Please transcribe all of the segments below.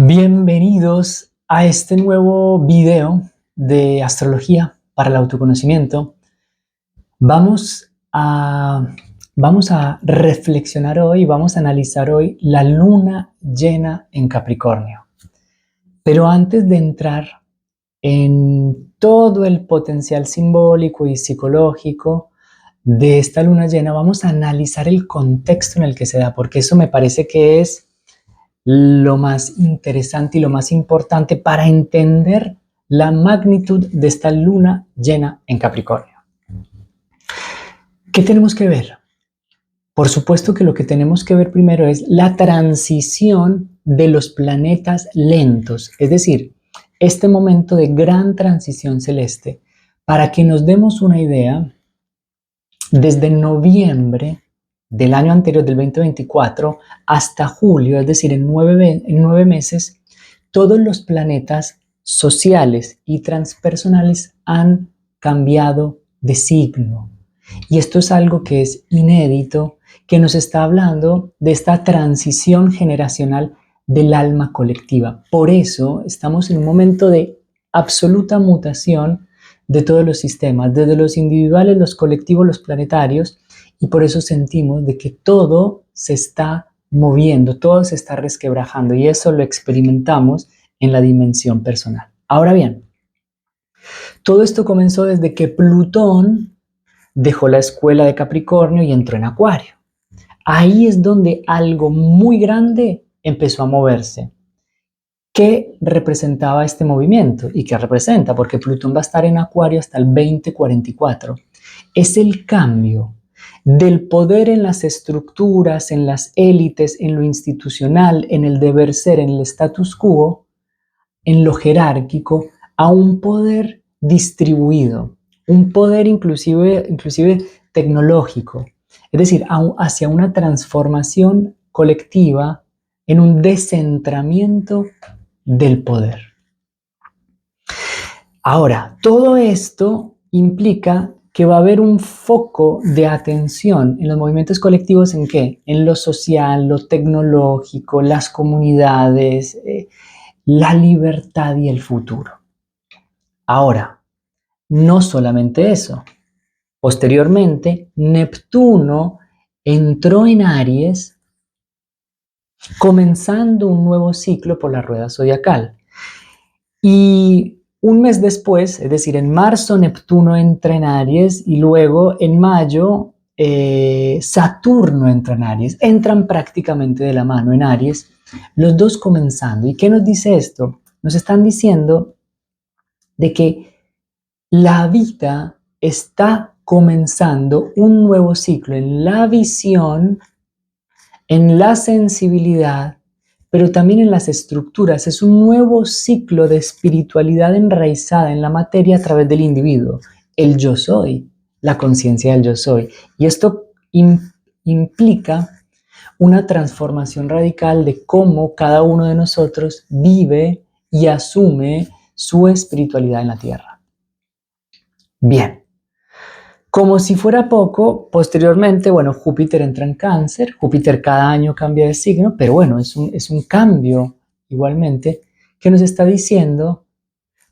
Bienvenidos a este nuevo video de astrología para el autoconocimiento. Vamos a reflexionar hoy, vamos a analizar hoy la luna llena en Capricornio. Pero antes de entrar en todo el potencial simbólico y psicológico de esta luna llena, vamos a analizar el contexto en el que se da, porque eso me parece que es lo más interesante y lo más importante para entender la magnitud de esta luna llena en Capricornio. ¿Qué tenemos que ver? Por supuesto que lo que tenemos que ver primero es la transición de los planetas lentos, es decir, este momento de gran transición celeste. Para que nos demos una idea, desde noviembre del año anterior, del 2024, hasta julio, es decir, en 9 meses, todos los planetas sociales y transpersonales han cambiado de signo. Y esto es algo que es inédito, que nos está hablando de esta transición generacional del alma colectiva. Por eso estamos en un momento de absoluta mutación de todos los sistemas, desde los individuales, los colectivos, los planetarios, y por eso sentimos de que todo se está moviendo, todo se está resquebrajando, y eso lo experimentamos en la dimensión personal. Ahora bien, todo esto comenzó desde que Plutón dejó la escuela de Capricornio y entró en Acuario. Ahí es donde algo muy grande empezó a moverse. ¿Qué representaba este movimiento? ¿Y qué representa? Porque Plutón va a estar en Acuario hasta el 2044. Es el cambio del poder en las estructuras, en las élites, en lo institucional, en el deber ser, en el status quo, en lo jerárquico, a un poder distribuido, un poder inclusive tecnológico, es decir, hacia una transformación colectiva en un descentramiento del poder. Ahora, todo esto implica que va a haber un foco de atención en los movimientos colectivos. ¿En qué? En lo social, lo tecnológico, las comunidades, la libertad y el futuro. Ahora, no solamente eso. Posteriormente, Neptuno entró en Aries, comenzando un nuevo ciclo por la rueda zodiacal. Y un mes después, es decir, en marzo, Neptuno entra en Aries, y luego en mayo Saturno entra en Aries. Entran prácticamente de la mano en Aries, los dos comenzando. ¿Y qué nos dice esto? Nos están diciendo de que la vida está comenzando un nuevo ciclo en la visión, en la sensibilidad, pero también en las estructuras. Es un nuevo ciclo de espiritualidad enraizada en la materia a través del individuo, el yo soy, la conciencia del yo soy. Y esto implica una transformación radical de cómo cada uno de nosotros vive y asume su espiritualidad en la tierra. Bien, como si fuera poco, posteriormente, Júpiter entra en Cáncer. Júpiter cada año cambia de signo, pero es un cambio igualmente que nos está diciendo,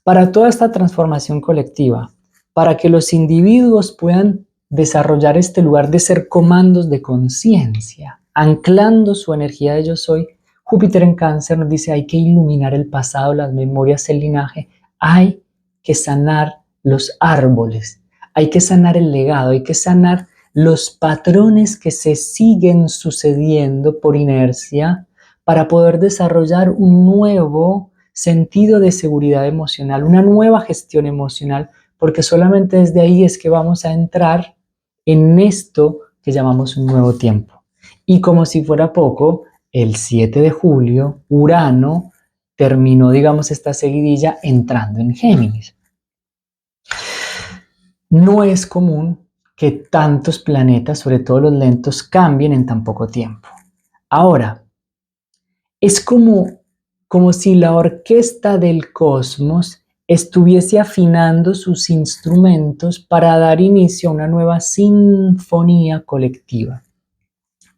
para toda esta transformación colectiva, para que los individuos puedan desarrollar este lugar de ser comandos de conciencia, anclando su energía de yo soy, Júpiter en Cáncer nos dice: hay que iluminar el pasado, las memorias, el linaje, hay que sanar los árboles, hay que sanar el legado, hay que sanar los patrones que se siguen sucediendo por inercia para poder desarrollar un nuevo sentido de seguridad emocional, una nueva gestión emocional, porque solamente desde ahí es que vamos a entrar en esto que llamamos un nuevo tiempo. Y como si fuera poco, el 7 de julio, Urano terminó, esta seguidilla entrando en Géminis. No es común que tantos planetas, sobre todo los lentos, cambien en tan poco tiempo. Ahora, es como si la orquesta del cosmos estuviese afinando sus instrumentos para dar inicio a una nueva sinfonía colectiva.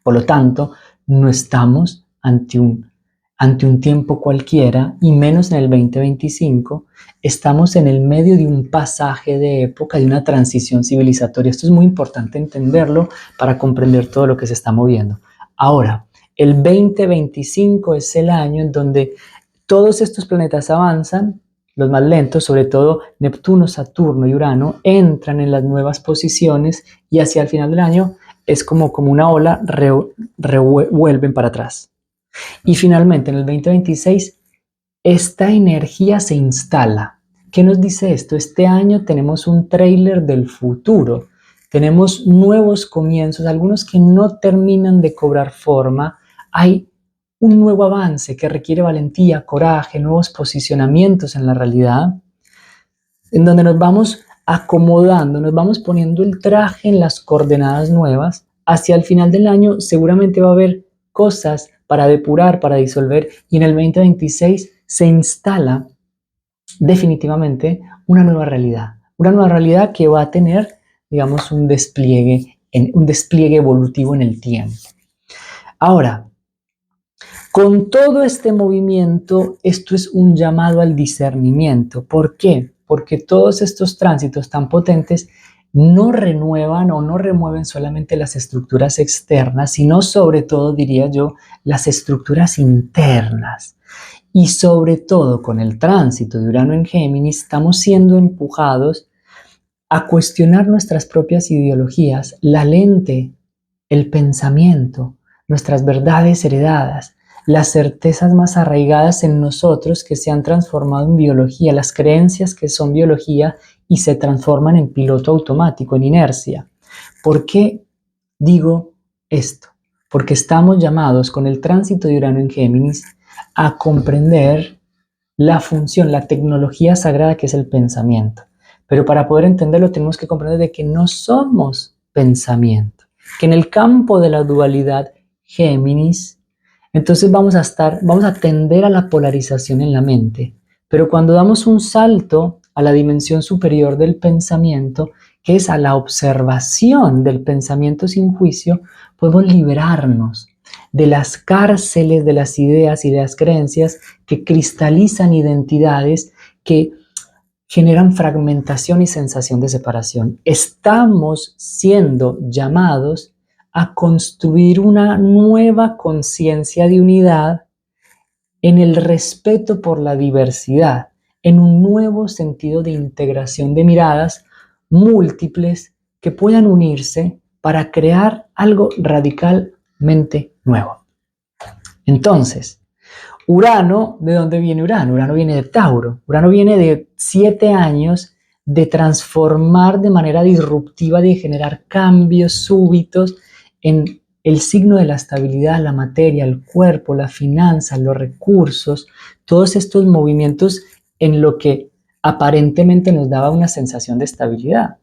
Por lo tanto, no estamos ante ante un tiempo cualquiera, y menos en el 2025, estamos en el medio de un pasaje de época, de una transición civilizatoria. Esto es muy importante entenderlo para comprender todo lo que se está moviendo. Ahora, el 2025 es el año en donde todos estos planetas avanzan, los más lentos, sobre todo Neptuno, Saturno y Urano, entran en las nuevas posiciones y hacia el final del año es como una ola, revuelven para atrás. Y finalmente, en el 2026, esta energía se instala. ¿Qué nos dice esto? Este año tenemos un tráiler del futuro. Tenemos nuevos comienzos, algunos que no terminan de cobrar forma. Hay un nuevo avance que requiere valentía, coraje, nuevos posicionamientos en la realidad, en donde nos vamos acomodando, nos vamos poniendo el traje en las coordenadas nuevas. Hacia el final del año seguramente va a haber cosas para depurar, para disolver, y en el 2026 se instala definitivamente una nueva realidad que va a tener, digamos, un despliegue evolutivo en el tiempo. Ahora, con todo este movimiento, esto es un llamado al discernimiento. ¿Por qué? Porque todos estos tránsitos tan potentes no renuevan o no remueven solamente las estructuras externas, sino sobre todo, diría yo, las estructuras internas. Y sobre todo con el tránsito de Urano en Géminis, estamos siendo empujados a cuestionar nuestras propias ideologías, la lente, el pensamiento, nuestras verdades heredadas, las certezas más arraigadas en nosotros que se han transformado en biología, las creencias que son biología y se transforman en piloto automático, en inercia. ¿Por qué digo esto? Porque estamos llamados con el tránsito de Urano en Géminis a comprender la función, la tecnología sagrada que es el pensamiento. Pero para poder entenderlo tenemos que comprender de que no somos pensamiento, que en el campo de la dualidad Géminis, entonces vamos a tender a la polarización en la mente. Pero cuando damos un salto a la dimensión superior del pensamiento, que es a la observación del pensamiento sin juicio, podemos liberarnos de las cárceles de las ideas y de las creencias que cristalizan identidades, que generan fragmentación y sensación de separación. Estamos siendo llamados a construir una nueva conciencia de unidad en el respeto por la diversidad, en un nuevo sentido de integración de miradas múltiples que puedan unirse para crear algo radicalmente nuevo. Entonces, Urano, ¿de dónde viene Urano? Urano viene de Tauro. Urano viene de 7 años de transformar de manera disruptiva, de generar cambios súbitos en el signo de la estabilidad, la materia, el cuerpo, la finanza, los recursos, todos estos movimientos en lo que aparentemente nos daba una sensación de estabilidad.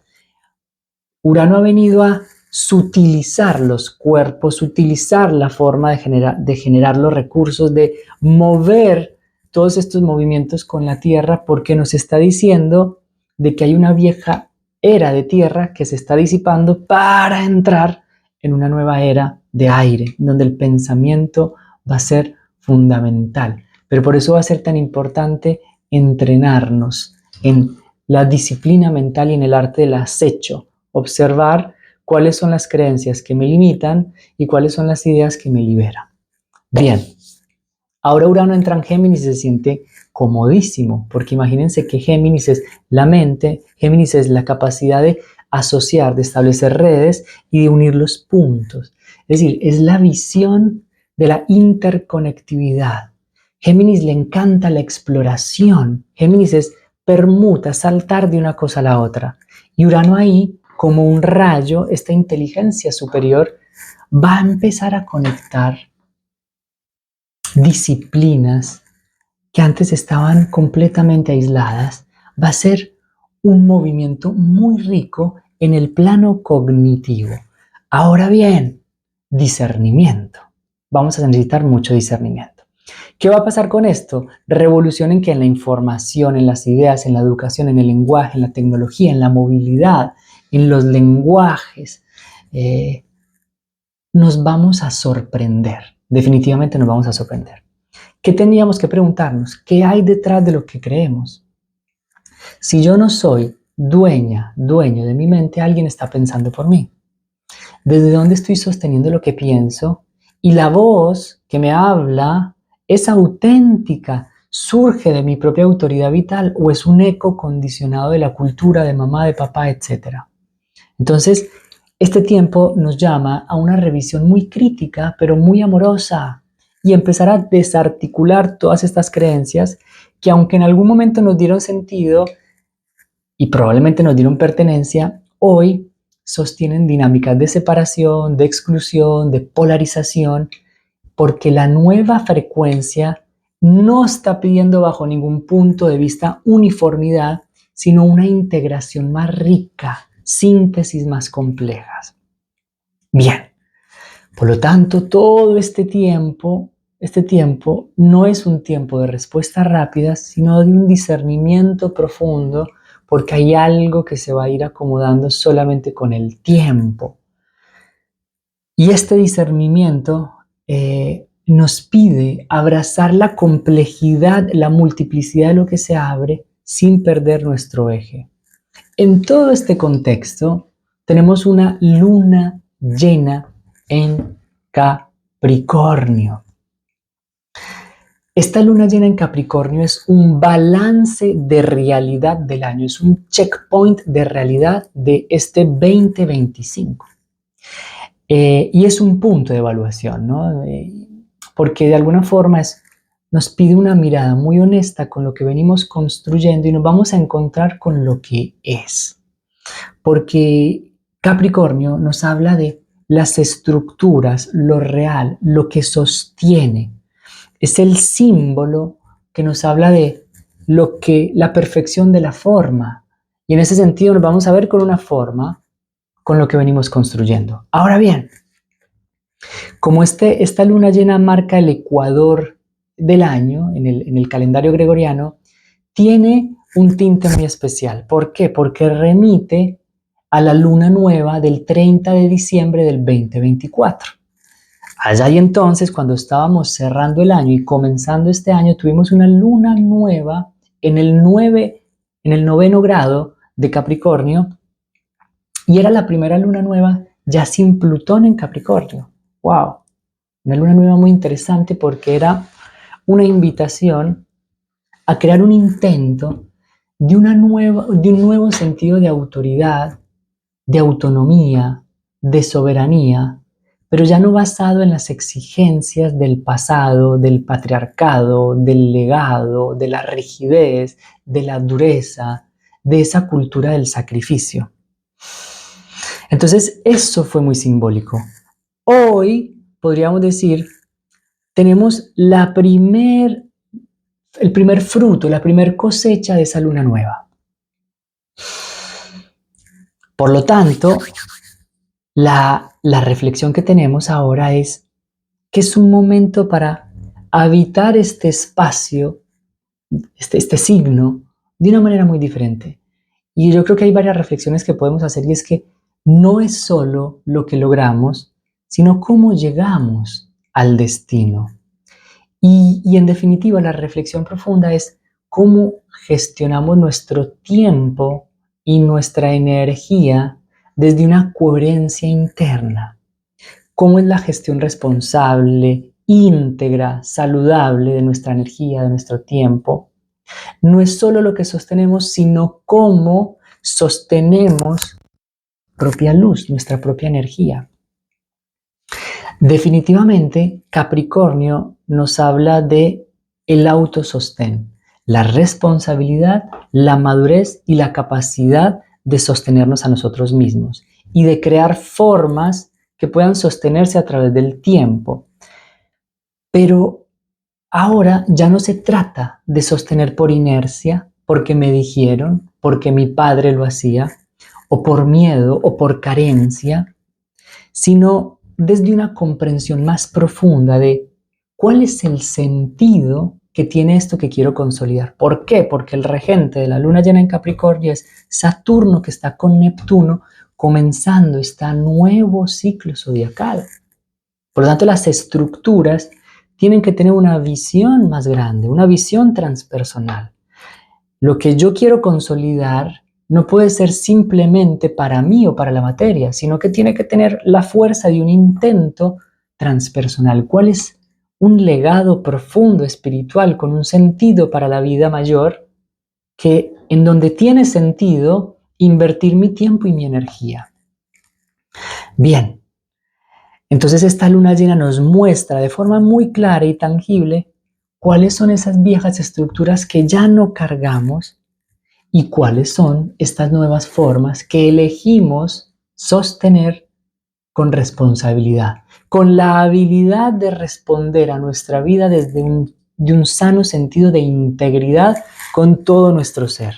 Urano ha venido a sutilizar los cuerpos, utilizar la forma de generar los recursos, de mover todos estos movimientos con la Tierra, porque nos está diciendo de que hay una vieja era de tierra que se está disipando para entrar en una nueva era de aire, donde el pensamiento va a ser fundamental. Pero por eso va a ser tan importante entrenarnos en la disciplina mental y en el arte del acecho, observar cuáles son las creencias que me limitan y cuáles son las ideas que me liberan. Bien, ahora Urano entra en Géminis y se siente comodísimo, porque imagínense que Géminis es la mente, Géminis es la capacidad de asociar, de establecer redes y de unir los puntos. Es decir, es la visión de la interconectividad. Géminis le encanta la exploración. Géminis es permuta, saltar de una cosa a la otra. Y Urano ahí, como un rayo, esta inteligencia superior va a empezar a conectar disciplinas que antes estaban completamente aisladas. Va a ser un movimiento muy rico en el plano cognitivo. Ahora bien, discernimiento. Vamos a necesitar mucho discernimiento. ¿Qué va a pasar con esto? Revolución en que en la información, en las ideas, en la educación, en el lenguaje, en la tecnología, en la movilidad, en los lenguajes, nos vamos a sorprender. Definitivamente nos vamos a sorprender. ¿Qué tendríamos que preguntarnos? ¿Qué hay detrás de lo que creemos? Si yo no soy dueño de mi mente, alguien está pensando por mí. ¿Desde dónde estoy sosteniendo lo que pienso? Y la voz que me habla es auténtica, surge de mi propia autoridad vital o es un eco condicionado de la cultura de mamá, de papá, etcétera. Entonces, este tiempo nos llama a una revisión muy crítica, pero muy amorosa, y empezar a desarticular todas estas creencias que, aunque en algún momento nos dieron sentido y probablemente nos dieron pertenencia, hoy sostienen dinámicas de separación, de exclusión, de polarización, porque la nueva frecuencia no está pidiendo bajo ningún punto de vista uniformidad, sino una integración más rica, síntesis más complejas. Bien, por lo tanto, todo este tiempo no es un tiempo de respuestas rápidas, sino de un discernimiento profundo, porque hay algo que se va a ir acomodando solamente con el tiempo. Y este discernimiento nos pide abrazar la complejidad, la multiplicidad de lo que se abre sin perder nuestro eje. En todo este contexto tenemos una luna llena en Capricornio. Esta luna llena en Capricornio es un balance de realidad del año, es un checkpoint de realidad de este 2025. Y es un punto de evaluación, ¿no? Porque de alguna forma nos pide una mirada muy honesta con lo que venimos construyendo y nos vamos a encontrar con lo que es. Porque Capricornio nos habla de las estructuras, lo real, lo que sostiene. Es el símbolo que nos habla de la perfección de la forma. Y en ese sentido nos vamos a ver con una forma con lo que venimos construyendo. Ahora bien, como esta luna llena marca el ecuador del año en el calendario gregoriano, tiene un tinte muy especial. ¿Por qué? Porque remite a la luna nueva del 30 de diciembre del 2024. Allá y entonces, cuando estábamos cerrando el año y comenzando este año, tuvimos una luna nueva en el 9º grado de Capricornio, y era la primera luna nueva ya sin Plutón en Capricornio. ¡Wow! Una luna nueva muy interesante porque era una invitación a crear un intento de un nuevo sentido de autoridad, de autonomía, de soberanía, pero ya no basado en las exigencias del pasado, del patriarcado, del legado, de la rigidez, de la dureza, de esa cultura del sacrificio. Entonces, eso fue muy simbólico. Hoy, podríamos decir, tenemos el primer fruto, la primer cosecha de esa luna nueva. Por lo tanto, la reflexión que tenemos ahora es que es un momento para habitar este espacio, este signo, de una manera muy diferente. Y yo creo que hay varias reflexiones que podemos hacer, y es que no es solo lo que logramos, sino cómo llegamos al destino. Y en definitiva, la reflexión profunda es cómo gestionamos nuestro tiempo y nuestra energía desde una coherencia interna. ¿Cómo es la gestión responsable, íntegra, saludable de nuestra energía, de nuestro tiempo? No es solo lo que sostenemos, sino cómo sostenemos propia luz, nuestra propia energía. Definitivamente, Capricornio nos habla de el autosostén, la responsabilidad, la madurez y la capacidad de sostenernos a nosotros mismos y de crear formas que puedan sostenerse a través del tiempo. Pero ahora ya no se trata de sostener por inercia, porque me dijeron, porque mi padre lo hacía, o por miedo o por carencia, sino desde una comprensión más profunda de cuál es el sentido que tiene esto que quiero consolidar. ¿Por qué? Porque el regente de la luna llena en Capricornio es Saturno, que está con Neptuno, comenzando este nuevo ciclo zodiacal. Por lo tanto, las estructuras tienen que tener una visión más grande, una visión transpersonal. Lo que yo quiero consolidar no puede ser simplemente para mí o para la materia, sino que tiene que tener la fuerza de un intento transpersonal. ¿Cuál es un legado profundo, espiritual, con un sentido para la vida mayor, que en donde tiene sentido invertir mi tiempo y mi energía? Bien, entonces esta luna llena nos muestra de forma muy clara y tangible cuáles son esas viejas estructuras que ya no cargamos y cuáles son estas nuevas formas que elegimos sostener con responsabilidad, con la habilidad de responder a nuestra vida desde de un sano sentido de integridad con todo nuestro ser.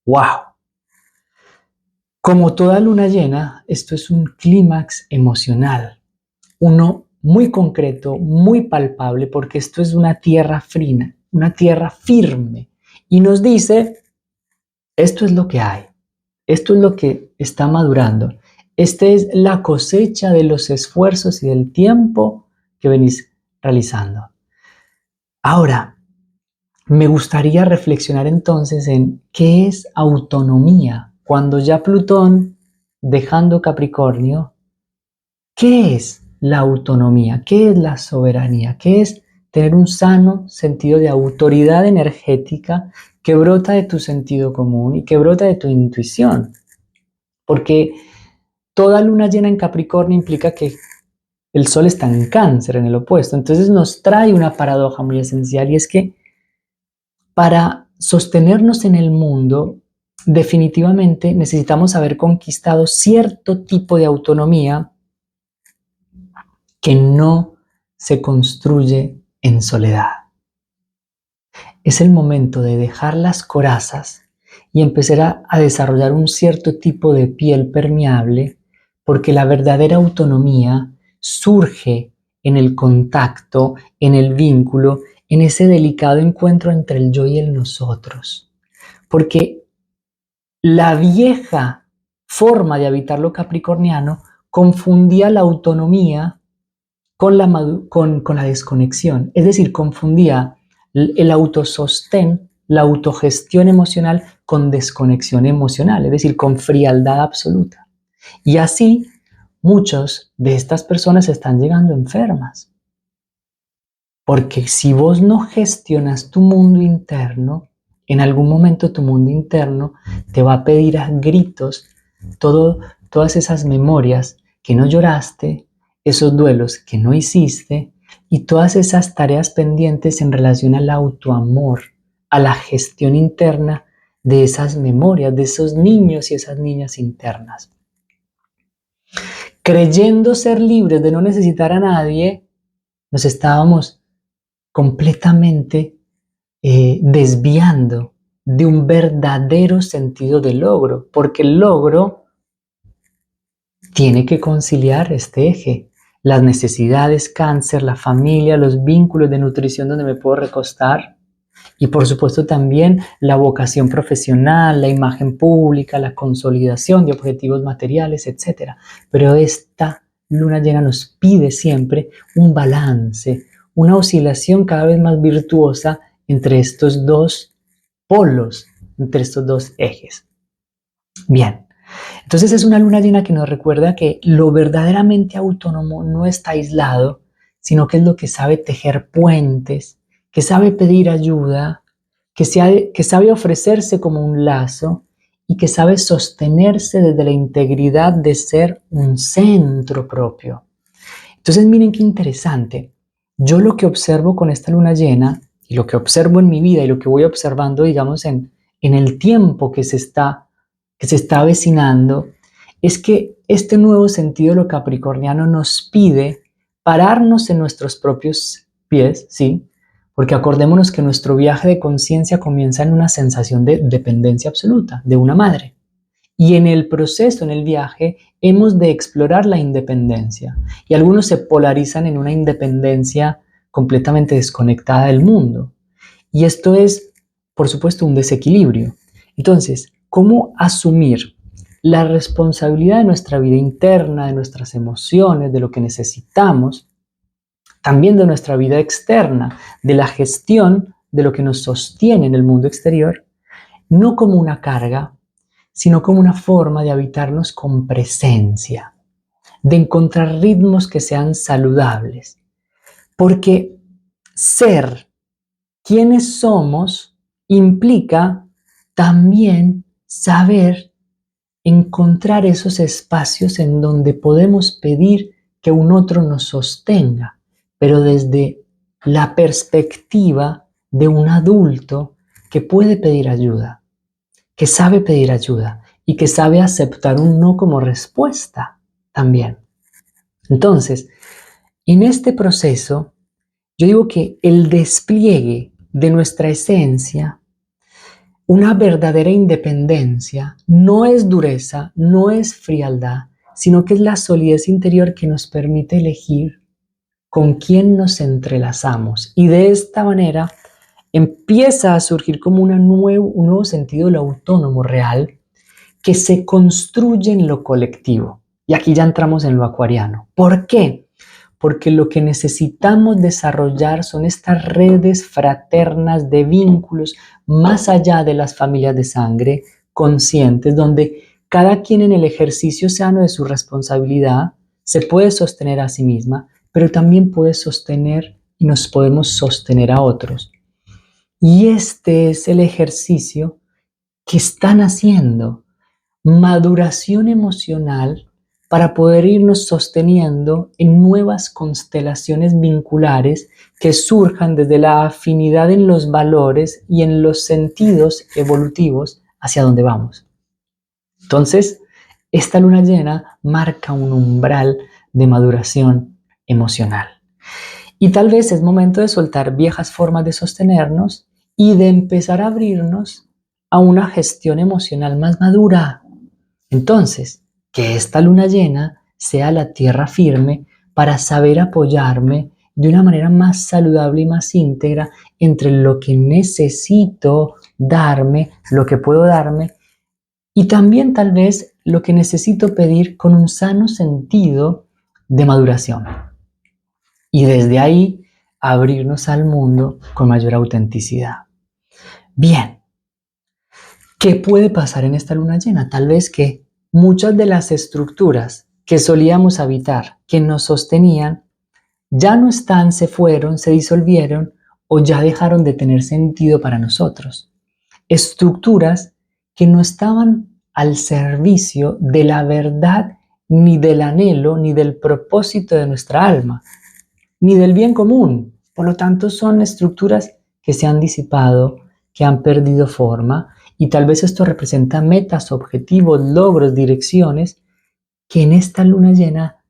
¡Wow! Como toda luna llena, esto es un clímax emocional, uno muy concreto, muy palpable, porque esto es una tierra fina, una tierra firme, y nos dice, esto es lo que hay, esto es lo que está madurando, esta es la cosecha de los esfuerzos y del tiempo que venís realizando. Ahora, me gustaría reflexionar entonces en qué es autonomía, cuando ya Plutón, dejando Capricornio, ¿qué es la autonomía? ¿Qué es la soberanía? ¿Qué es tener un sano sentido de autoridad energética que brota de tu sentido común y que brota de tu intuición? Porque toda luna llena en Capricornio implica que el Sol está en Cáncer, en el opuesto. Entonces nos trae una paradoja muy esencial, y es que para sostenernos en el mundo, definitivamente necesitamos haber conquistado cierto tipo de autonomía que no se construye en soledad. Es el momento de dejar las corazas y empezar a desarrollar un cierto tipo de piel permeable, porque la verdadera autonomía surge en el contacto, en el vínculo, en ese delicado encuentro entre el yo y el nosotros. Porque la vieja forma de habitar lo capricorniano confundía la autonomía con la desconexión. Es decir, confundía el autosostén, la autogestión emocional con desconexión emocional, es decir, con frialdad absoluta. Y así muchas de estas personas están llegando enfermas. Porque si vos no gestionas tu mundo interno, en algún momento tu mundo interno te va a pedir a gritos todas esas memorias que no lloraste, esos duelos que no hiciste y todas esas tareas pendientes en relación al autoamor, a la gestión interna de esas memorias, de esos niños y esas niñas internas. Creyendo ser libres de no necesitar a nadie, nos estábamos completamente desviando de un verdadero sentido de logro, porque el logro tiene que conciliar este eje, las necesidades, cáncer, la familia, los vínculos de nutrición donde me puedo recostar y por supuesto también la vocación profesional, la imagen pública, la consolidación de objetivos materiales, etc. Pero esta luna llena nos pide siempre un balance, una oscilación cada vez más virtuosa entre estos dos polos, entre estos dos ejes. Bien, entonces es una luna llena que nos recuerda que lo verdaderamente autónomo no está aislado, sino que es lo que sabe tejer puentes, que sabe pedir ayuda, que sabe ofrecerse como un lazo y que sabe sostenerse desde la integridad de ser un centro propio. Entonces miren qué interesante. Yo lo que observo con esta luna llena y lo que observo en mi vida y lo que voy observando, digamos, en el tiempo que se está avecinando, es que este nuevo sentido de lo capricorniano nos pide pararnos en nuestros propios pies, ¿sí? Porque acordémonos que nuestro viaje de conciencia comienza en una sensación de dependencia absoluta de una madre. Y en el proceso, en el viaje, hemos de explorar la independencia. Y algunos se polarizan en una independencia completamente desconectada del mundo. Y esto es, por supuesto, un desequilibrio. Entonces, ¿cómo asumir la responsabilidad de nuestra vida interna, de nuestras emociones, de lo que necesitamos, también de nuestra vida externa, de la gestión de lo que nos sostiene en el mundo exterior, no como una carga, sino como una forma de habitarnos con presencia, de encontrar ritmos que sean saludables. Porque ser quienes somos implica también saber encontrar esos espacios en donde podemos pedir que un otro nos sostenga, pero desde la perspectiva de un adulto que puede pedir ayuda, que sabe pedir ayuda y que sabe aceptar un no como respuesta también. Entonces, en este proceso, yo digo que el despliegue de nuestra esencia, una verdadera independencia, no es dureza, no es frialdad, sino que es la solidez interior que nos permite elegir con quién nos entrelazamos. Y de esta manera empieza a surgir como un nuevo sentido del autónomo real que se construye en lo colectivo. Y aquí ya entramos en lo acuariano. ¿Por qué? Porque lo que necesitamos desarrollar son estas redes fraternas de vínculos más allá de las familias de sangre, conscientes, donde cada quien en el ejercicio sano de su responsabilidad se puede sostener a sí misma, pero también puede sostener y nos podemos sostener a otros. Y este es el ejercicio que están haciendo, maduración emocional para poder irnos sosteniendo en nuevas constelaciones vinculares que surjan desde la afinidad en los valores y en los sentidos evolutivos hacia donde vamos. Entonces, esta luna llena marca un umbral de maduración emocional. Y tal vez es momento de soltar viejas formas de sostenernos y de empezar a abrirnos a una gestión emocional más madura. Entonces, que esta luna llena sea la tierra firme para saber apoyarme de una manera más saludable y más íntegra entre lo que necesito darme, lo que puedo darme y también tal vez lo que necesito pedir con un sano sentido de maduración. Y desde ahí abrirnos al mundo con mayor autenticidad. Bien, ¿qué puede pasar en esta luna llena? Tal vez que muchas de las estructuras que solíamos habitar, que nos sostenían, ya no están, se fueron, se disolvieron o ya dejaron de tener sentido para nosotros. Estructuras que no estaban al servicio de la verdad, ni del anhelo, ni del propósito de nuestra alma, ni del bien común. Por lo tanto, son estructuras que se han disipado, que han perdido forma, y tal vez esto representa metas, objetivos, logros, direcciones que en esta luna llena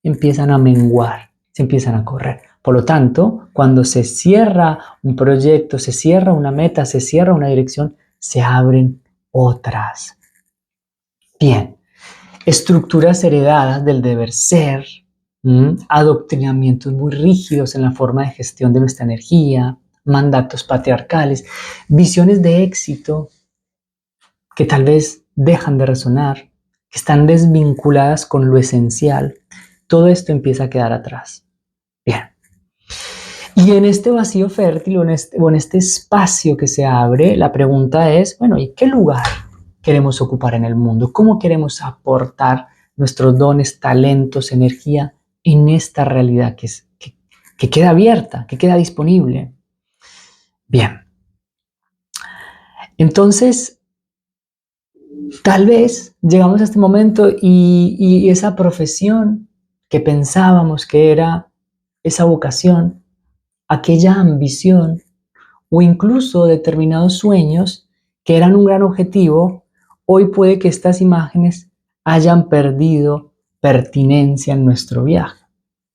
empiezan a menguar, se empiezan a correr. Por lo tanto, cuando se cierra un proyecto, se cierra una meta, se cierra una dirección, se abren otras. Bien, estructuras heredadas del deber ser, adoctrinamientos muy rígidos en la forma de gestión de nuestra energía, mandatos patriarcales, visiones de éxito que tal vez dejan de resonar, que están desvinculadas con lo esencial. Todo esto empieza a quedar atrás. Bien. Y en este vacío fértil o en este espacio que se abre, la pregunta es, bueno, ¿y qué lugar queremos ocupar en el mundo? ¿Cómo queremos aportar nuestros dones, talentos, energía en esta realidad que queda abierta, que queda disponible? Bien. Entonces, tal vez llegamos a este momento y esa profesión que pensábamos que era esa vocación, aquella ambición o incluso determinados sueños que eran un gran objetivo, hoy puede que estas imágenes hayan perdido pertinencia en nuestro viaje.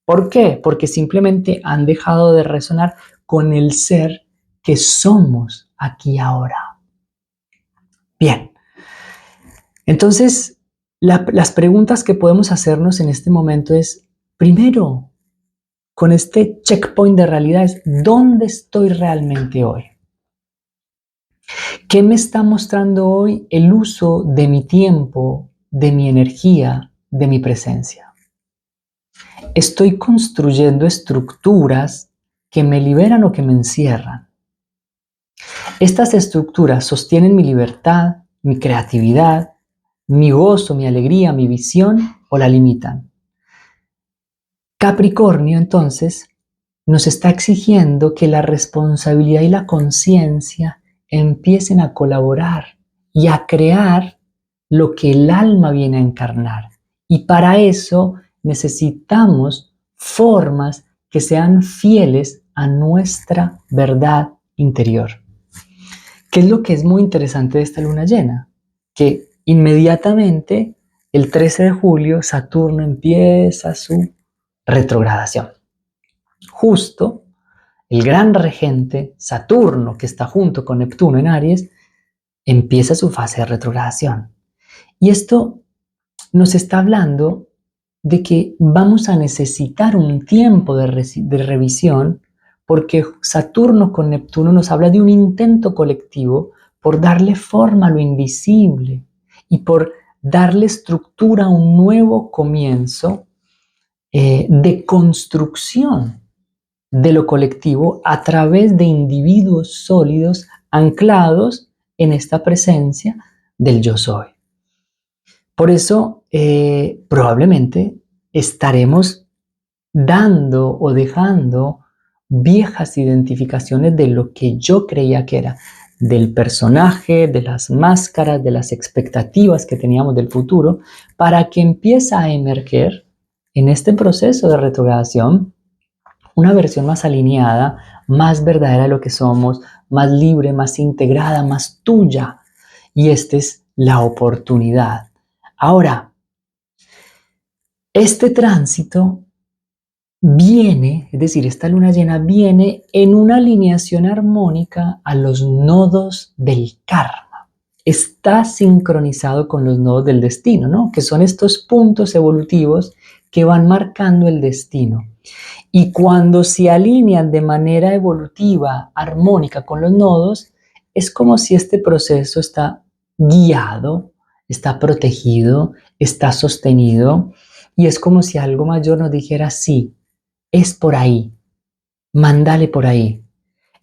¿Por qué? Porque simplemente han dejado de resonar con el ser que somos aquí ahora. Bien, entonces las preguntas que podemos hacernos en este momento es, primero, con este checkpoint de realidad es, ¿dónde estoy realmente hoy? ¿Qué me está mostrando hoy el uso de mi tiempo, de mi energía, de mi presencia? estoy construyendo estructuras que me liberan o que me encierran. Estas estructuras sostienen mi libertad, mi creatividad, mi gozo, mi alegría, mi visión o la limitan. Capricornio, entonces, nos está exigiendo que la responsabilidad y la conciencia empiecen a colaborar y a crear lo que el alma viene a encarnar. Y para eso necesitamos formas que sean fieles a nuestra verdad interior. ¿Qué es lo que es muy interesante de esta luna llena? Que inmediatamente, el 13 de julio, Saturno empieza su retrogradación. Justo el gran regente Saturno, que está junto con Neptuno en Aries, empieza su fase de retrogradación. Y esto nos está hablando de que vamos a necesitar un tiempo de revisión, porque Saturno con Neptuno nos habla de un intento colectivo por darle forma a lo invisible y por darle estructura a un nuevo comienzo de construcción de lo colectivo a través de individuos sólidos anclados en esta presencia del yo soy. Por eso probablemente estaremos dando o dejando viejas identificaciones de lo que yo creía que era, del personaje, de las máscaras, de las expectativas que teníamos del futuro, para que empiece a emerger en este proceso de retrogradación una versión más alineada, más verdadera de lo que somos, más libre, más integrada, más tuya. Y esta es la oportunidad. Ahora, este tránsito viene, es decir, esta luna llena viene en una alineación armónica a los nodos del karma. Está sincronizado con los nodos del destino, ¿no? Que son estos puntos evolutivos que van marcando el destino. Y cuando se alinean de manera evolutiva, armónica con los nodos, es como si este proceso está guiado, está protegido, está sostenido, y es como si algo mayor nos dijera, sí, es por ahí, mándale por ahí.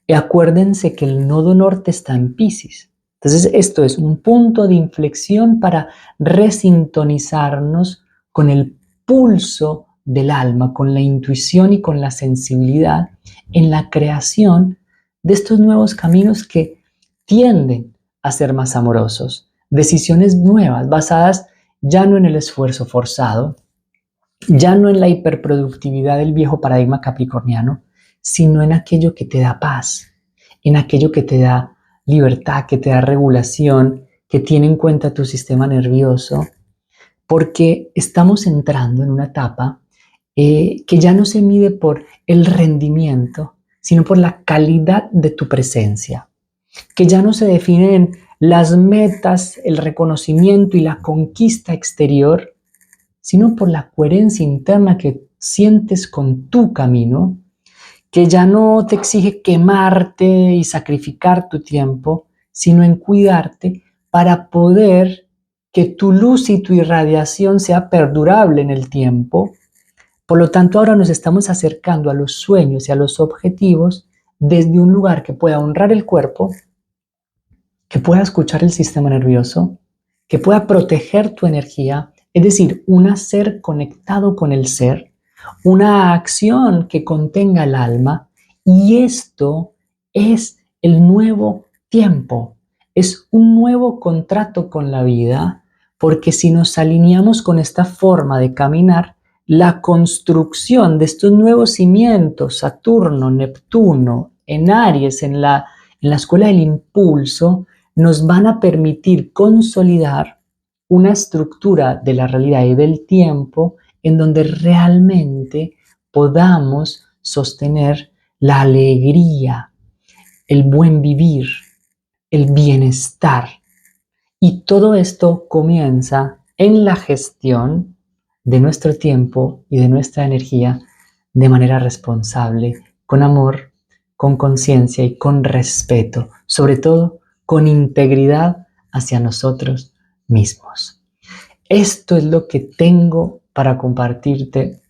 Y acuérdense que el nodo norte está en Piscis. Entonces esto es un punto de inflexión para resintonizarnos con el pulso del alma, con la intuición y con la sensibilidad en la creación de estos nuevos caminos que tienden a ser más amorosos. Decisiones nuevas basadas ya no en el esfuerzo forzado, ya no en la hiperproductividad del viejo paradigma capricorniano, sino en aquello que te da paz, en aquello que te da libertad, que te da regulación, que tiene en cuenta tu sistema nervioso, porque estamos entrando en una etapa que ya no se mide por el rendimiento, sino por la calidad de tu presencia, que ya no se define en las metas, el reconocimiento y la conquista exterior, sino por la coherencia interna que sientes con tu camino, que ya no te exige quemarte y sacrificar tu tiempo, sino en cuidarte para poder que tu luz y tu irradiación sea perdurable en el tiempo. Por lo tanto, ahora nos estamos acercando a los sueños y a los objetivos desde un lugar que pueda honrar el cuerpo, que pueda escuchar el sistema nervioso, que pueda proteger tu energía, es decir, un ser conectado con el ser, una acción que contenga el alma, y esto es el nuevo tiempo, es un nuevo contrato con la vida, porque si nos alineamos con esta forma de caminar, la construcción de estos nuevos cimientos, Saturno, Neptuno, en Aries, en la escuela del impulso, nos van a permitir consolidar una estructura de la realidad y del tiempo en donde realmente podamos sostener la alegría, el buen vivir, el bienestar. Y todo esto comienza en la gestión de nuestro tiempo y de nuestra energía de manera responsable, con amor, con conciencia y con respeto, sobre todo con integridad hacia nosotros mismos. Esto es lo que tengo para compartirte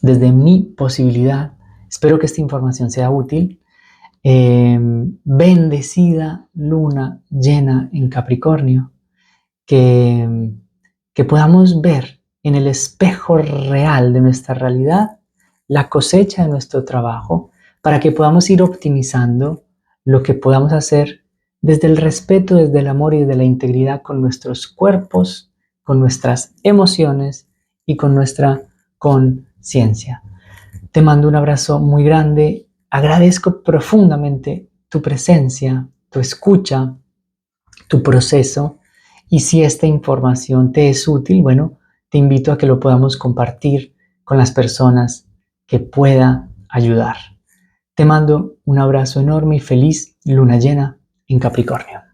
desde mi posibilidad, espero que esta información sea útil. Bendecida luna llena en Capricornio, que, que podamos ver en el espejo real de nuestra realidad la cosecha de nuestro trabajo, para que podamos ir optimizando lo que podamos hacer desde el respeto, desde el amor y desde la integridad con nuestros cuerpos, con nuestras emociones y con nuestra conciencia. Te mando un abrazo muy grande. Agradezco profundamente tu presencia, tu escucha, tu proceso. Y si esta información te es útil, bueno, te invito a que lo podamos compartir con las personas que pueda ayudar. Te mando un abrazo enorme y feliz luna llena en Capricornio.